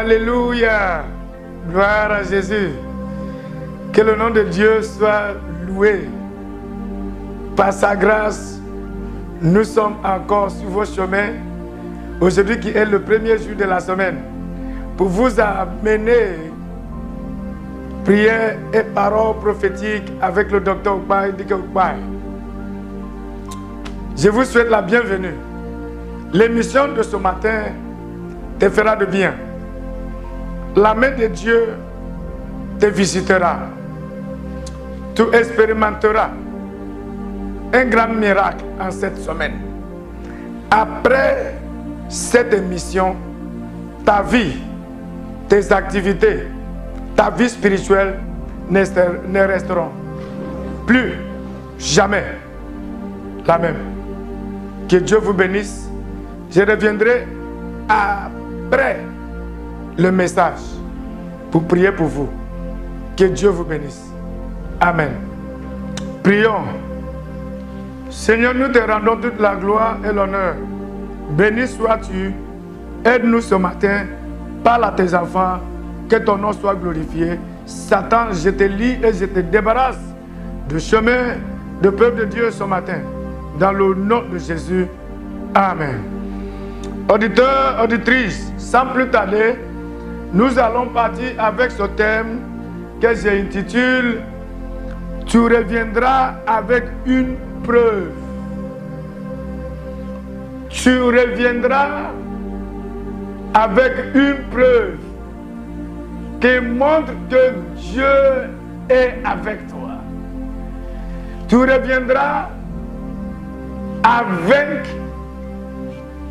Alléluia. Gloire à Jésus. Que le nom de Dieu soit loué. Par sa grâce, nous sommes encore sur vos chemins. Aujourd'hui qui est le premier jour de la semaine. Pour vous amener prière et paroles prophétiques avec le docteur Okpai Dike Okpai. Je vous souhaite la bienvenue. L'émission de ce matin te fera de bien. La main de Dieu te visitera. Tu expérimenteras un grand miracle en cette semaine. Après cette émission, ta vie, tes activités, ta vie spirituelle ne resteront plus jamais la même. Que Dieu vous bénisse. Je reviendrai après le message pour prier pour vous. Que Dieu vous bénisse. Amen. Prions. Seigneur, nous te rendons toute la gloire et l'honneur. Béni sois-tu. Aide-nous ce matin. Parle à tes enfants. Que ton nom soit glorifié. Satan, je te lie et je te débarrasse du chemin du peuple de Dieu ce matin. Dans le nom de Jésus. Amen. Auditeurs, auditrices, sans plus tarder, nous allons partir avec ce thème que j'intitule « Tu reviendras avec une preuve ». Tu reviendras avec une preuve qui montre que Dieu est avec toi. Tu reviendras avec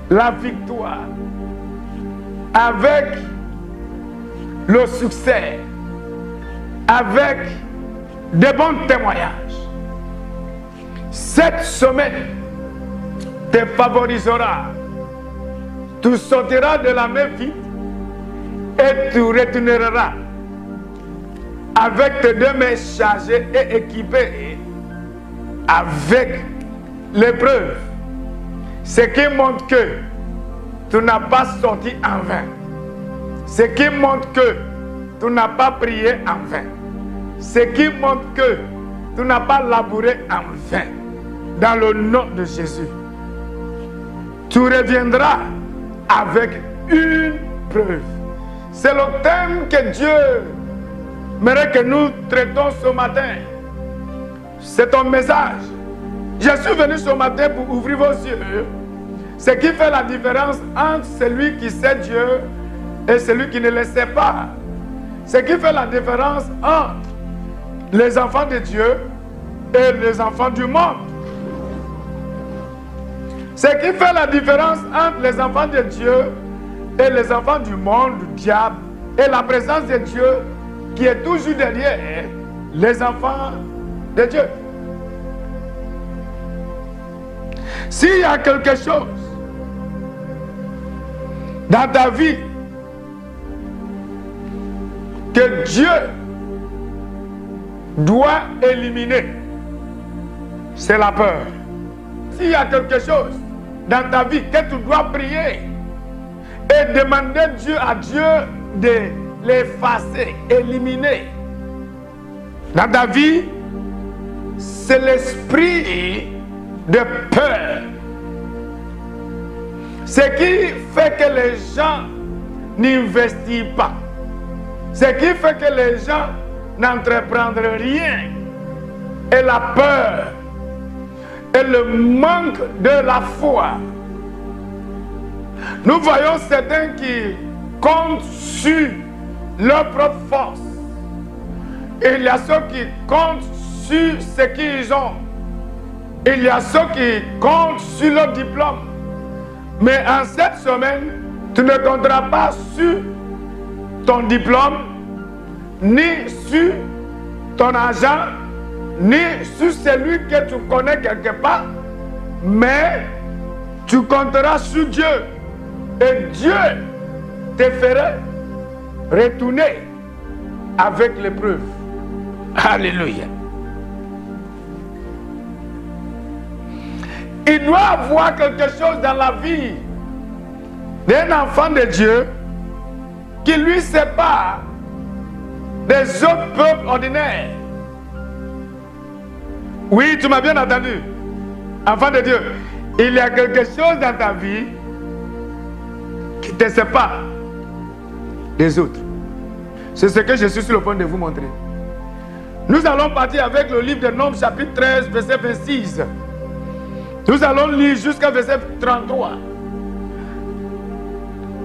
la victoire, avec le succès, avec de bons témoignages. Cette semaine te favorisera. Tu sortiras de la main vide et tu retourneras avec tes deux mains chargées et équipées avec l'épreuve. Ce qui montre que tu n'as pas sorti en vain. Ce qui montre que tu n'as pas prié en vain. Ce qui montre que tu n'as pas labouré en vain. Dans le nom de Jésus. Tu reviendras avec une preuve. C'est le thème que Dieu aimerait que nous traitons ce matin. C'est un message. Je suis venu ce matin pour ouvrir vos yeux. Ce qui fait la différence entre celui qui sait Dieu et celui qui ne le sait pas. Ce qui fait la différence entre les enfants de Dieu et les enfants du monde. Ce qui fait la différence entre les enfants de Dieu et les enfants du monde, du diable, et la présence de Dieu qui est toujours derrière les enfants de Dieu. S'il y a quelque chose dans ta vie que Dieu doit éliminer, c'est la peur. S'il y a quelque chose dans ta vie que tu dois prier et demander à Dieu de l'effacer, éliminer dans ta vie, c'est l'esprit de peur. Ce qui fait que les gens n'investissent pas. Ce qui fait que les gens n'entreprennent rien. Et la peur. Et le manque de la foi. Nous voyons certains qui comptent sur leur propre force. Et il y a ceux qui comptent sur ce qu'ils ont. Il y a ceux qui comptent sur leur diplôme. Mais en cette semaine, tu ne compteras pas sur ton diplôme, ni sur ton argent, ni sur celui que tu connais quelque part, mais tu compteras sur Dieu. Et Dieu te fera retourner avec l'épreuve. Alléluia. Il doit avoir quelque chose dans la vie d'un enfant de Dieu qui lui sépare des autres peuples ordinaires. Oui, tu m'as bien entendu. Enfant de Dieu, il y a quelque chose dans ta vie qui te sépare des autres. C'est ce que je suis sur le point de vous montrer. Nous allons partir avec le livre de Nombres chapitre 13, verset 26. Nous allons lire jusqu'à verset 33.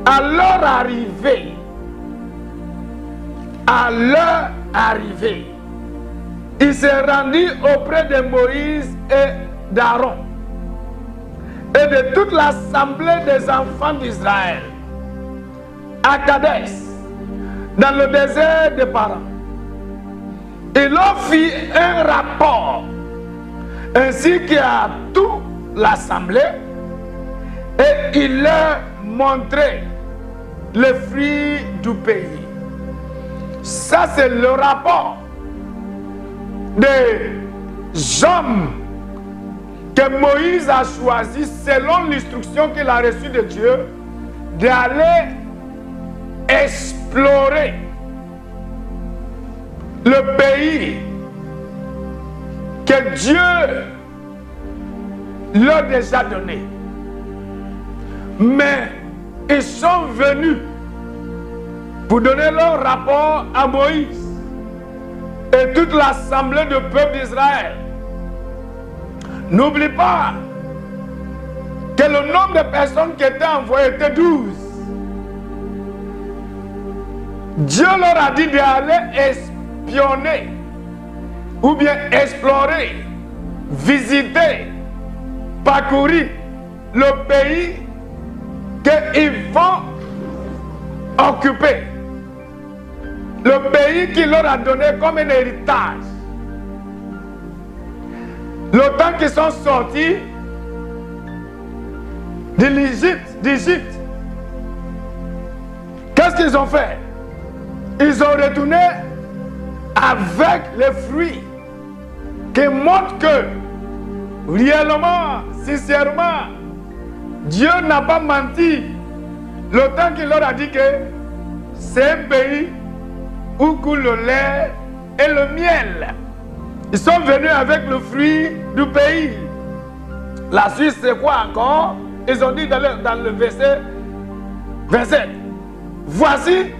À leur arrivée, il s'est rendu auprès de Moïse et d'Aaron et de toute l'assemblée des enfants d'Israël à Kadès, dans le désert de Paran. Il leur fit un rapport ainsi qu'à toute l'assemblée et il leur montrait les fruits du pays. Ça, c'est le rapport des hommes que Moïse a choisi selon l'instruction qu'il a reçue de Dieu d'aller explorer le pays que Dieu leur a déjà donné. Mais ils sont venus pour donner leur rapport à Moïse et toute l'assemblée du peuple d'Israël. N'oublie pas que le nombre de personnes qui étaient envoyées était 12. Dieu leur a dit d'aller espionner ou bien explorer, visiter, parcourir le pays qu'ils vont occuper. Le pays qu'il leur a donné comme un héritage. Le temps qu'ils sont sortis de l'Égypte, qu'est-ce qu'ils ont fait? Ils ont retourné avec les fruits qui montrent que réellement, sincèrement, Dieu n'a pas menti le temps qu'il leur a dit que c'est un pays où coule le lait et le miel. Ils sont venus avec le fruit du pays. La suite, c'est quoi encore? Ils ont dit dans le verset 27. Voici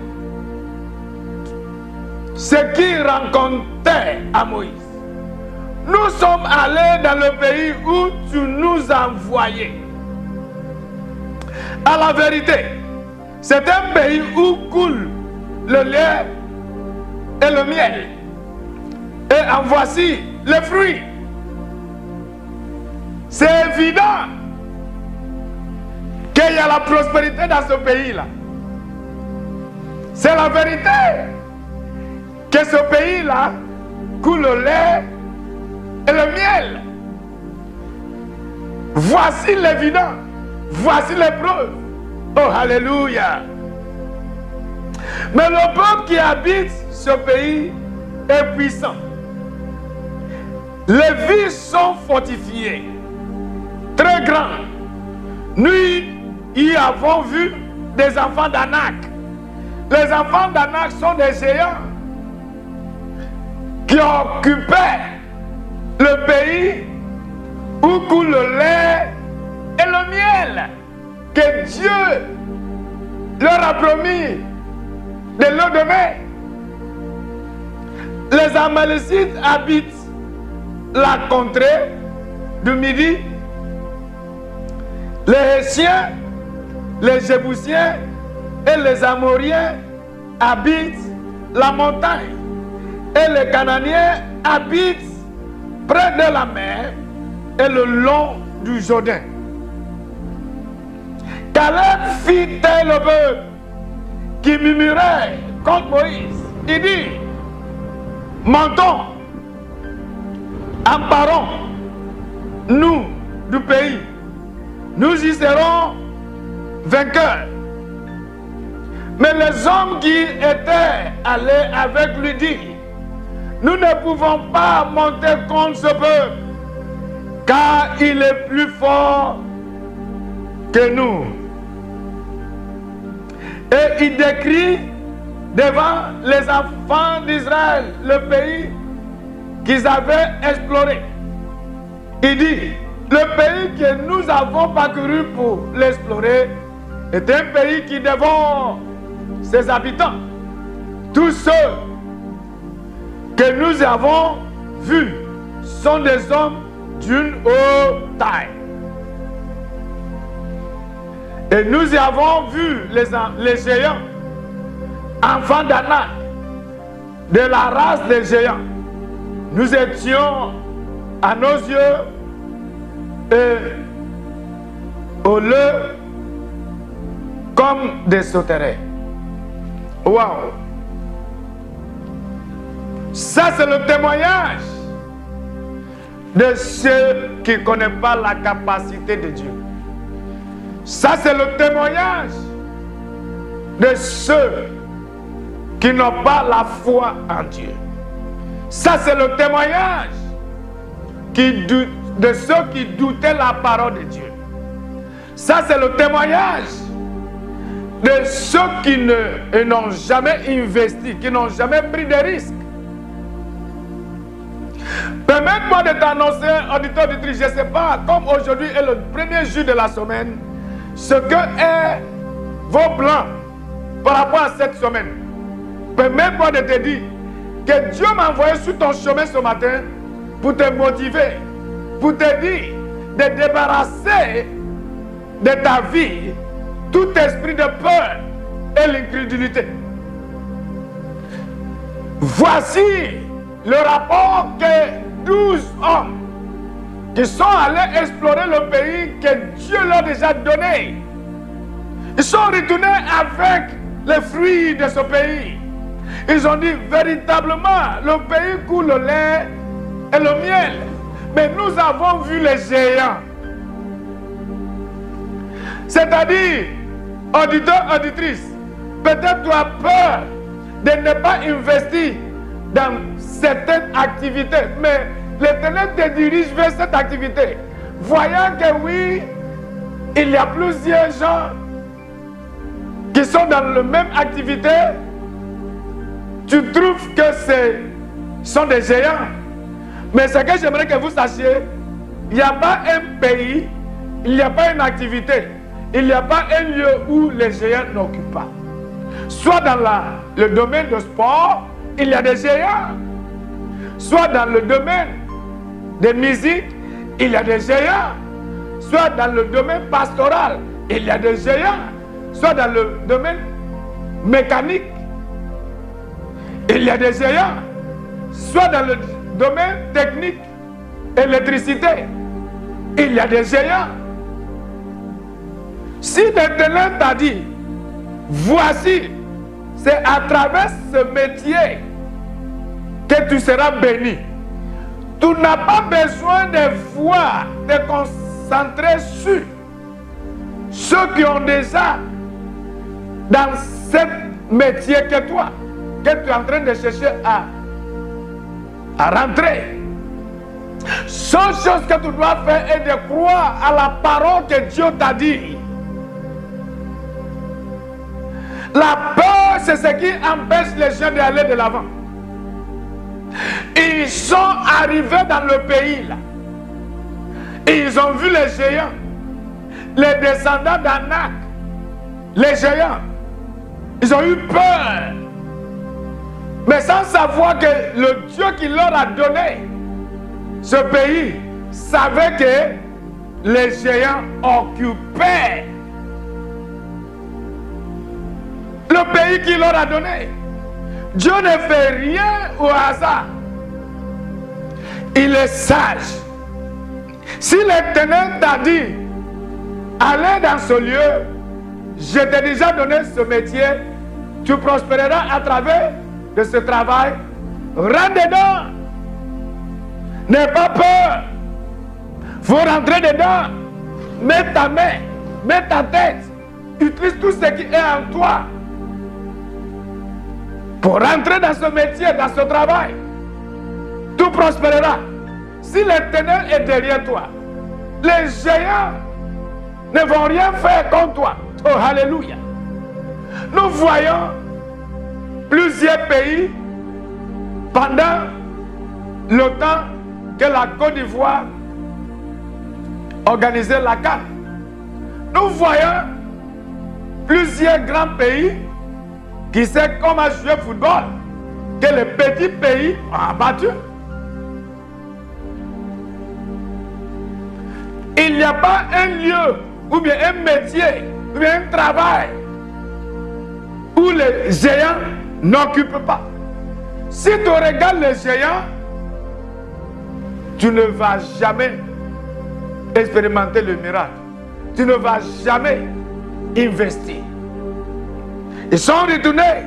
ce qu'ils rencontraient à Moïse. Nous sommes allés dans le pays où tu nous as envoyés. À la vérité, c'est un pays où coule le lait et le miel. Et en voici les fruits. C'est évident qu'il y a la prospérité dans ce pays-là. C'est la vérité que ce pays-là coule le lait et le miel. Voici l'évident. Voici les preuves. Oh, alléluia. Mais le peuple qui habite ce pays est puissant. Les villes sont fortifiées, très grandes. Nous y avons vu des enfants d'Anak. Les enfants d'Anak sont des géants qui occupaient le pays où coule le lait et le miel que Dieu leur a promis de leur donner. Les Amalécites habitent la contrée du Midi. Les Hétiens, les Jébusiens et les Amoriens habitent la montagne. Et les Cananéens habitent près de la mer et le long du Jourdain. Caleb fit tel le peuple qui murmurait contre Moïse. Il dit, montons, emparons nous du pays, nous y serons vainqueurs. Mais les hommes qui étaient allés avec lui disent, nous ne pouvons pas monter contre ce peuple, car il est plus fort que nous. Et il décrit devant les enfants d'Israël le pays qu'ils avaient exploré. Il dit, le pays que nous avons parcouru pour l'explorer est un pays qui dévore ses habitants. Tous ceux que nous avons vus sont des hommes d'une haute taille. Et nous y avons vu les géants, enfants d'Anak, de la race des géants. Nous étions à nos yeux au lieu comme des sauterelles. Waouh! Ça, c'est le témoignage de ceux qui ne connaissent pas la capacité de Dieu. Ça, c'est le témoignage de ceux qui n'ont pas la foi en Dieu. Ça, c'est le témoignage de ceux qui doutaient la parole de Dieu. Ça, c'est le témoignage de ceux qui n'ont jamais investi, qui n'ont jamais pris de risques. Permets-moi de t'annoncer, auditeur, auditrice, je ne sais pas, comme aujourd'hui est le premier jour de la semaine, ce que est vos plans par rapport à cette semaine. Permets-moi de te dire que Dieu m'a envoyé sur ton chemin ce matin pour te motiver, pour te dire de débarrasser de ta vie tout esprit de peur et l'incrédulité. Voici le rapport que 12 hommes qui sont allés explorer le pays que Dieu leur a déjà donné. Ils sont retournés avec les fruits de ce pays. Ils ont dit véritablement, le pays coule le lait et le miel. Mais nous avons vu les géants. C'est-à-dire, auditeur, auditrice, peut-être tu as peur de ne pas investir dans certaines activités, mais l'Éternel te dirige vers cette activité. Voyant que oui, il y a plusieurs gens qui sont dans la même activité, tu trouves que ce sont des géants. Mais ce que j'aimerais que vous sachiez, il n'y a pas un pays, il n'y a pas une activité, il n'y a pas un lieu où les géants n'occupent pas. Soit dans le domaine de sport, il y a des géants. Soit dans le domaine de musique, il y a des géants. Soit dans le domaine pastoral, il y a des géants. Soit dans le domaine mécanique, il y a des géants. Soit dans le domaine technique, électricité, il y a des géants. Si l'Éternel t'a dit, voici, c'est à travers ce métier que tu seras béni. Tu n'as pas besoin de voir, de concentrer sur ceux qui ont déjà dans ce métier que toi, que tu es en train de chercher à rentrer. Seule chose que tu dois faire est de croire à la parole que Dieu t'a dit. La peur, c'est ce qui empêche les gens d'aller de l'avant. Ils sont arrivés dans le pays là. Et ils ont vu les géants. Les descendants d'Anak. Les géants. Ils ont eu peur. Mais sans savoir que le Dieu qui leur a donné ce pays savait que les géants occupaient le pays qu'il leur a donné. Dieu ne fait rien au hasard. Il est sage. Si l'Éternel t'a dit, allez dans ce lieu, je t'ai déjà donné ce métier, tu prospéreras à travers de ce travail, rentre dedans. N'aie pas peur. Faut rentrer dedans. Mets ta main, mets ta tête, utilise tout ce qui est en toi pour rentrer dans ce métier, dans ce travail. Tout prospérera. Si l'Éternel est derrière toi, les géants ne vont rien faire contre toi. Oh, alléluia. Nous voyons plusieurs pays pendant le temps que la Côte d'Ivoire organisait la CAN. Nous voyons plusieurs grands pays qui savent comment jouer au football, que les petits pays ont abattu. Il n'y a pas un lieu, ou bien un métier, ou bien un travail où les géants n'occupent pas. Si tu regardes les géants, tu ne vas jamais expérimenter le miracle. Tu ne vas jamais investir. Ils sont retournés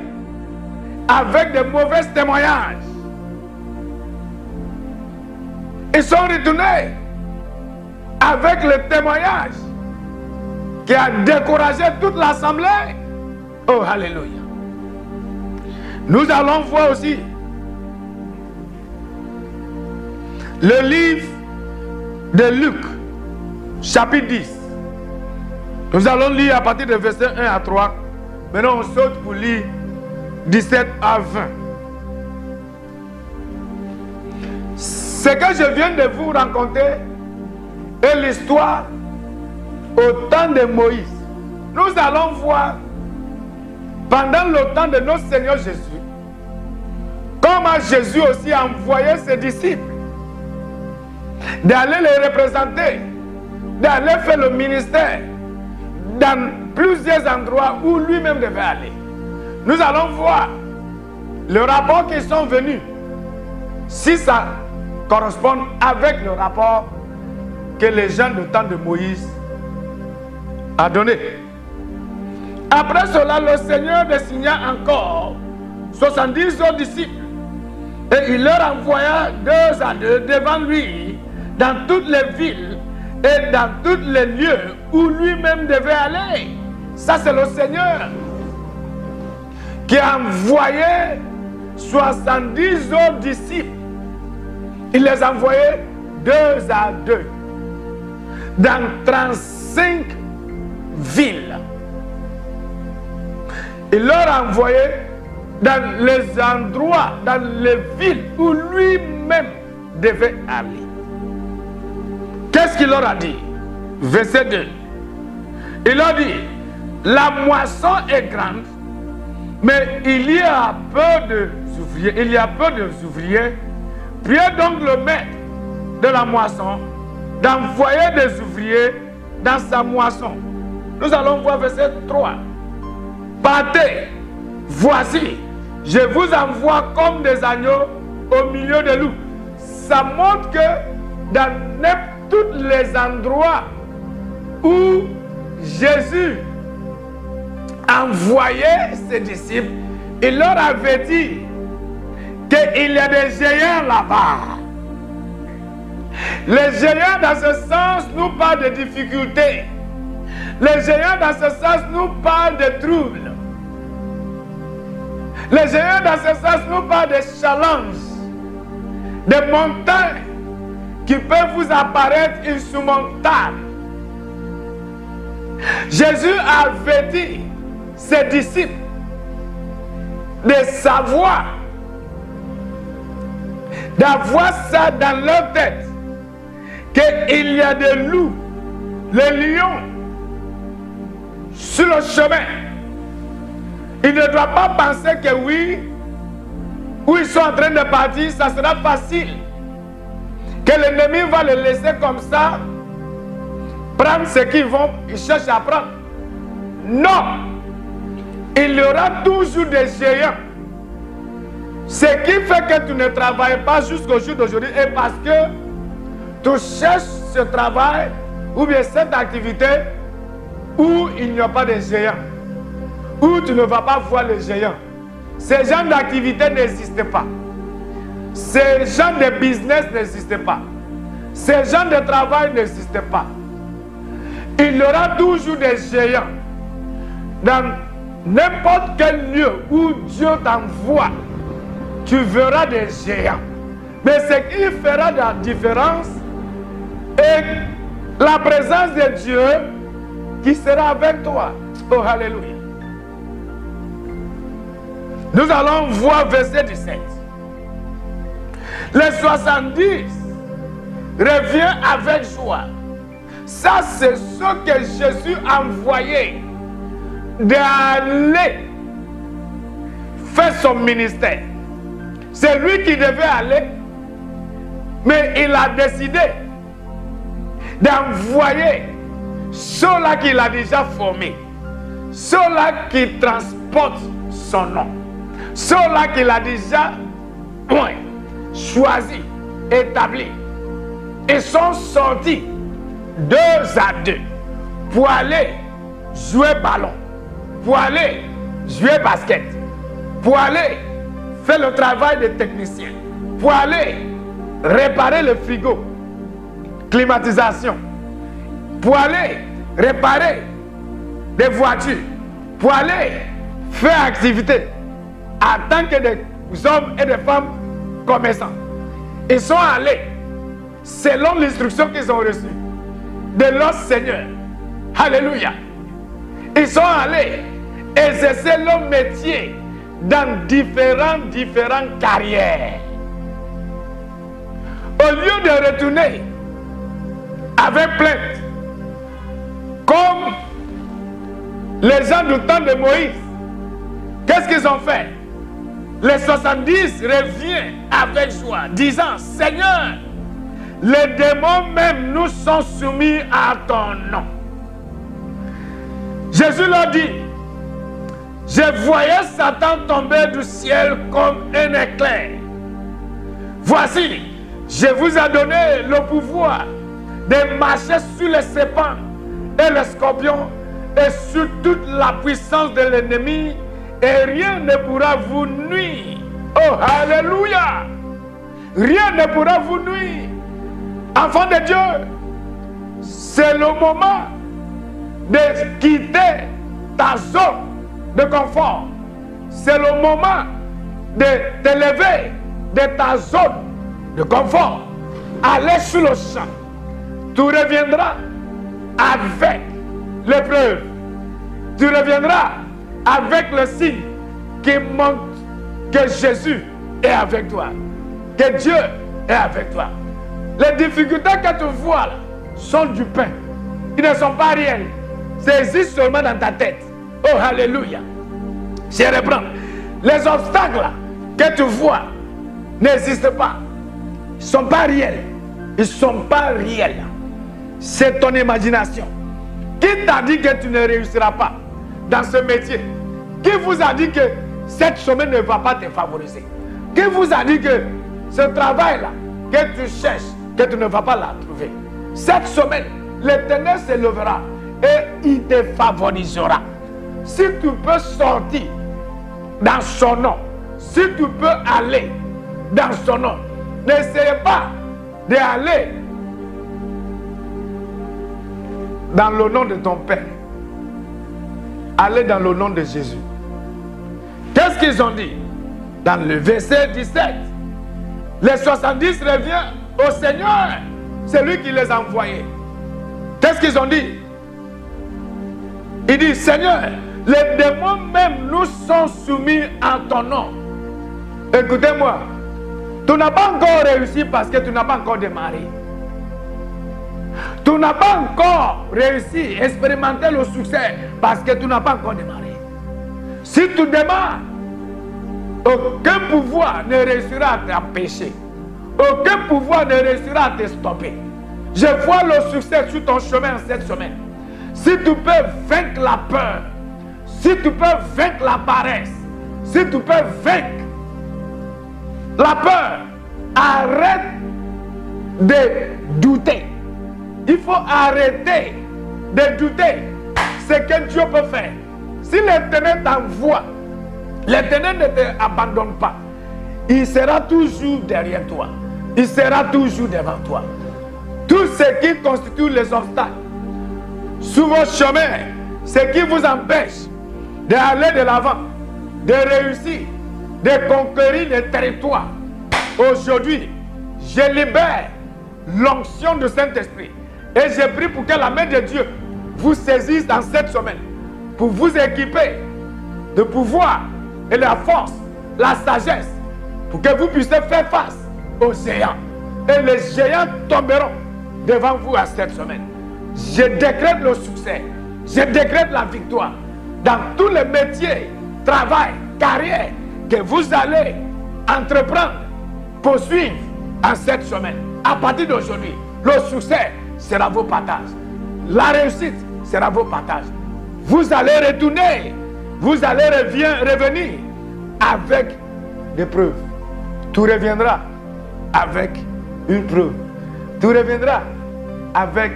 avec de mauvais témoignages. Ils sont retournés avec le témoignage qui a découragé toute l'assemblée. Oh, alléluia. Nous allons voir aussi le livre de Luc, chapitre 10. Nous allons lire à partir de verset 1 à 3. Maintenant, on saute pour lire 17 à 20. Ce que je viens de vous raconter est l'histoire au temps de Moïse. Nous allons voir pendant le temps de notre Seigneur Jésus comment Jésus aussi a envoyé ses disciples d'aller les représenter, d'aller faire le ministère dans plusieurs endroits où lui-même devait aller. Nous allons voir le rapport qui sont venus, si ça correspond avec le rapport que les gens du temps de Moïse a donné. Après cela, le Seigneur désigna encore 70 autres disciples et il leur envoya 2 à 2 devant lui dans toutes les villes et dans tous les lieux où lui-même devait aller. Ça, c'est le Seigneur qui a envoyé 70 autres disciples. Il les a envoyés 2 à 2 dans 35 villes. Il leur a envoyé dans les endroits, dans les villes où lui-même devait aller. Qu'est-ce qu'il leur a dit? Verset 2. Il leur dit, la moisson est grande, mais il y a peu d'ouvriers. Il y a peu d'ouvriers. Priez donc le maître de la moisson d'envoyer des ouvriers dans sa moisson. Nous allons voir verset 3. Partez, voici, je vous envoie comme des agneaux au milieu des loups. Ça montre que dans tous les endroits où Jésus envoyait ses disciples, il leur avait dit qu'il y a des géants là-bas. Les géants dans ce sens nous parlent de difficultés. Les géants dans ce sens nous parlent de troubles. Les géants dans ce sens nous parlent de challenges, de montagnes qui peuvent vous apparaître insurmontables. Jésus a averti ses disciples de savoir, d'avoir ça dans leur tête, qu'il y a des loups, les lions sur le chemin. Il ne doit pas penser que oui, où ils sont en train de partir, ça sera facile. Que l'ennemi va les laisser comme ça, prendre ce qu'ils cherchent à prendre. Non, il y aura toujours des géants. Ce qui fait que tu ne travailles pas jusqu'au jour d'aujourd'hui est parce que tu cherches ce travail ou bien cette activité où il n'y a pas de géants, où tu ne vas pas voir les géants. Ces genres d'activités n'existent pas. Ces genres de business n'existent pas. Ces genres de travail n'existent pas. Il y aura toujours des géants. Dans n'importe quel lieu où Dieu t'envoie, tu verras des géants. Mais ce qui fera la différence est la présence de Dieu qui sera avec toi. Oh, alléluia. Nous allons voir verset 17. Les 70 revient avec joie. Ça, c'est ce que Jésus a envoyé d'aller faire son ministère. C'est lui qui devait aller, mais il a décidé d'envoyer ceux-là qu'il a déjà formés, ceux-là qui transportent son nom, ceux-là qu'il a déjà choisi, établi. Ils sont sortis 2 à 2 pour aller jouer ballon, pour aller jouer basket, pour aller faire le travail des techniciens, pour aller réparer le frigo, climatisation, pour aller réparer des voitures, pour aller faire activité en tant que des hommes et des femmes commerçants. Ils sont allés selon l'instruction qu'ils ont reçue de leur Seigneur. Alléluia. Ils sont allés exercer leur métier dans différentes carrières. Au lieu de retourner avec plainte, comme les gens du temps de Moïse, qu'est-ce qu'ils ont fait? Les 70 reviennent avec joie, disant, Seigneur, les démons même nous sont soumis à ton nom. Jésus leur dit, je voyais Satan tomber du ciel comme un éclair. Voici, je vous ai donné le pouvoir de marcher sur les serpents et les scorpions et sur toute la puissance de l'ennemi, et rien ne pourra vous nuire. Oh, alléluia! Rien ne pourra vous nuire. Enfants de Dieu, c'est le moment de quitter ta zone de confort. C'est le moment de t'élever de ta zone de confort. Aller sur le champ. Tu reviendras avec l'épreuve. Tu reviendras avec le signe qui montre que Jésus est avec toi. Que Dieu est avec toi. Les difficultés que tu vois là sont du pain. Ils ne sont pas réels. Ça existe seulement dans ta tête. Oh, alléluia. Je reprends. Les obstacles là, que tu vois n'existent pas. Ils ne sont pas réels. Ils ne sont pas réels. C'est ton imagination. Qui t'a dit que tu ne réussiras pas dans ce métier? Qui vous a dit que cette semaine ne va pas te favoriser? Qui vous a dit que ce travail-là que tu cherches, que tu ne vas pas la trouver? Cette semaine, l'Éternel se lèvera et il te favorisera. Si tu peux sortir dans son nom, si tu peux aller dans son nom, n'essayez pas d'aller dans le nom de ton Père. Allez dans le nom de Jésus. Qu'est-ce qu'ils ont dit? Dans le verset 17, les 70 reviennent au Seigneur. C'est lui qui les a envoyés. Qu'est-ce qu'ils ont dit? Il dit, Seigneur, les démons même nous sont soumis à ton nom. Écoutez-moi, tu n'as pas encore réussi parce que tu n'as pas encore démarré. Tu n'as pas encore réussi à expérimenter le succès parce que tu n'as pas encore démarré. Si tu démarres, aucun pouvoir ne réussira à t'empêcher. Aucun pouvoir ne réussira à te stopper. Je vois le succès sur ton chemin cette semaine. Si tu peux vaincre la peur, si tu peux vaincre la paresse, si tu peux vaincre la peur, arrête de douter. Il faut arrêter de douter ce que Dieu peut faire. Si l'Éternel t'envoie, l'Éternel ne t'abandonne pas. Il sera toujours derrière toi. Il sera toujours devant toi. Tout ce qui constitue les obstacles sur vos chemins, ce qui vous empêche d'aller de l'avant, de réussir, de conquérir les territoires. Aujourd'hui, je libère l'onction du Saint-Esprit. Et je prie pour que la main de Dieu vous saisisse dans cette semaine pour vous équiper de pouvoir et de la force la sagesse, pour que vous puissiez faire face aux géants. Et les géants tomberont devant vous à cette semaine. Je décrète le succès, je décrète la victoire dans tous les métiers, travail, carrière que vous allez entreprendre, poursuivre en cette semaine. À partir d'aujourd'hui, le succès sera vos partages. La réussite sera vos partages. Vous allez retourner, vous allez revenir avec des preuves. Tout reviendra avec une preuve. Tout reviendra avec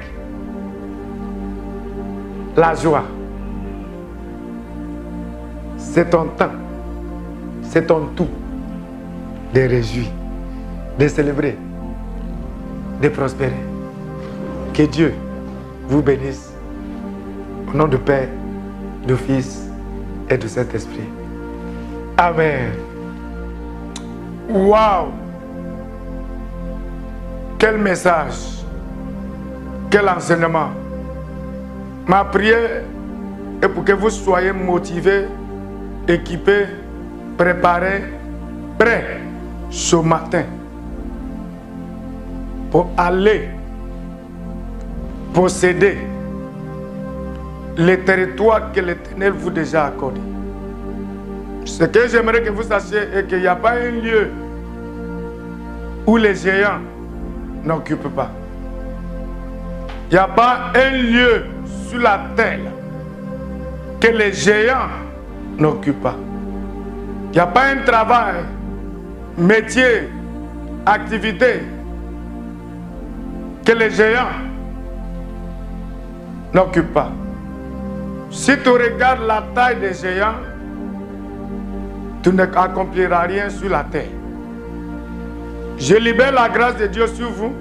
la joie. C'est ton temps, c'est ton tout de réjouir, de célébrer, de prospérer. Que Dieu vous bénisse. Au nom du Père, du Fils et du Saint-Esprit. Amen. Waouh! Quel message! Quel enseignement! Ma prière est pour que vous soyez motivés, équipés, préparés, prêts ce matin pour aller posséder les territoires que l'Éternel vous a déjà accordés. Ce que j'aimerais que vous sachiez est qu'il n'y a pas un lieu où les géants n'occupent pas. Il n'y a pas un lieu sur la terre que les géants n'occupent pas. Il n'y a pas un travail, métier, activité que les géants n'occupent pas. Si tu regardes la taille des géants, tu n'accompliras rien sur la terre. Je libère la grâce de Dieu sur vous.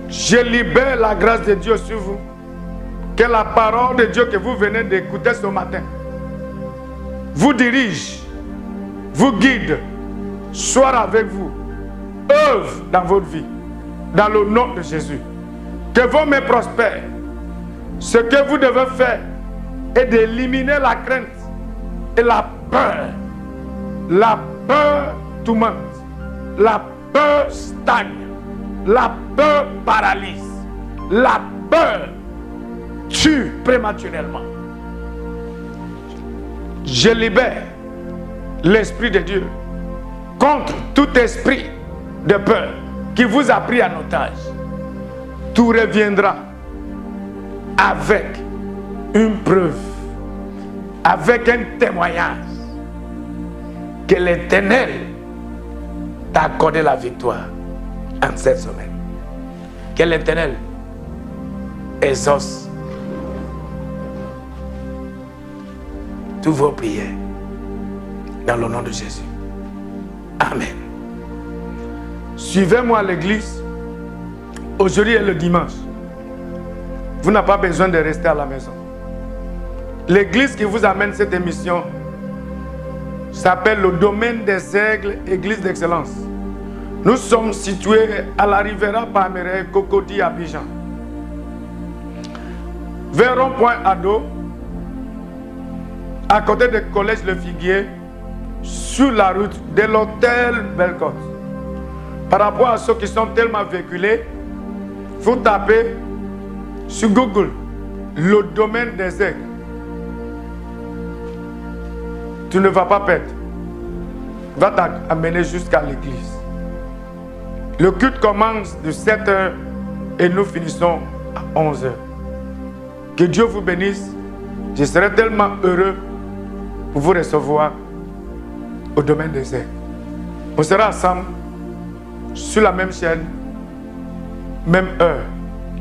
Je libère la grâce de Dieu sur vous. Que la parole de Dieu que vous venez d'écouter ce matin vous dirige, vous guide, soit avec vous, œuvre dans votre vie, dans le nom de Jésus. Que vos mains prospèrent. Ce que vous devez faire est d'éliminer la crainte et la peur. La peur tourmente, la peur stagne, la peur paralyse, la peur tue prématurément. Je libère l'Esprit de Dieu contre tout esprit de peur qui vous a pris en otage. Tout reviendra avec une preuve, avec un témoignage que l'Éternel t'a accordé la victoire en cette semaine. Que l'Éternel exauce toutes vos prières dans le nom de Jésus. Amen. Suivez-moi à l'église. Aujourd'hui est le dimanche. Vous n'avez pas besoin de rester à la maison. L'église qui vous amène cette émission s'appelle le Domaine des Aigles, Église d'Excellence. Nous sommes situés à la Riviera Palmeraie, Cocody, Abidjan. Vers Rond-Point Ado, à côté du collège Le Figuier, sur la route de l'hôtel Bellecote. Par rapport à ceux qui sont tellement véhiculés, il faut taper sur Google le Domaine des Aigles. Tu ne vas pas perdre. Va t'amener jusqu'à l'église. Le culte commence de 7h et nous finissons à 11h. Que Dieu vous bénisse. Je serai tellement heureux pour vous recevoir au Domaine des Aigles. On sera ensemble sur la même chaîne, même heure,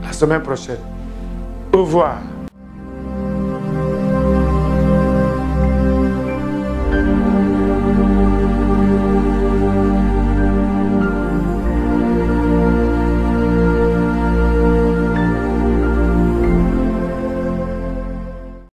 la semaine prochaine. Au revoir.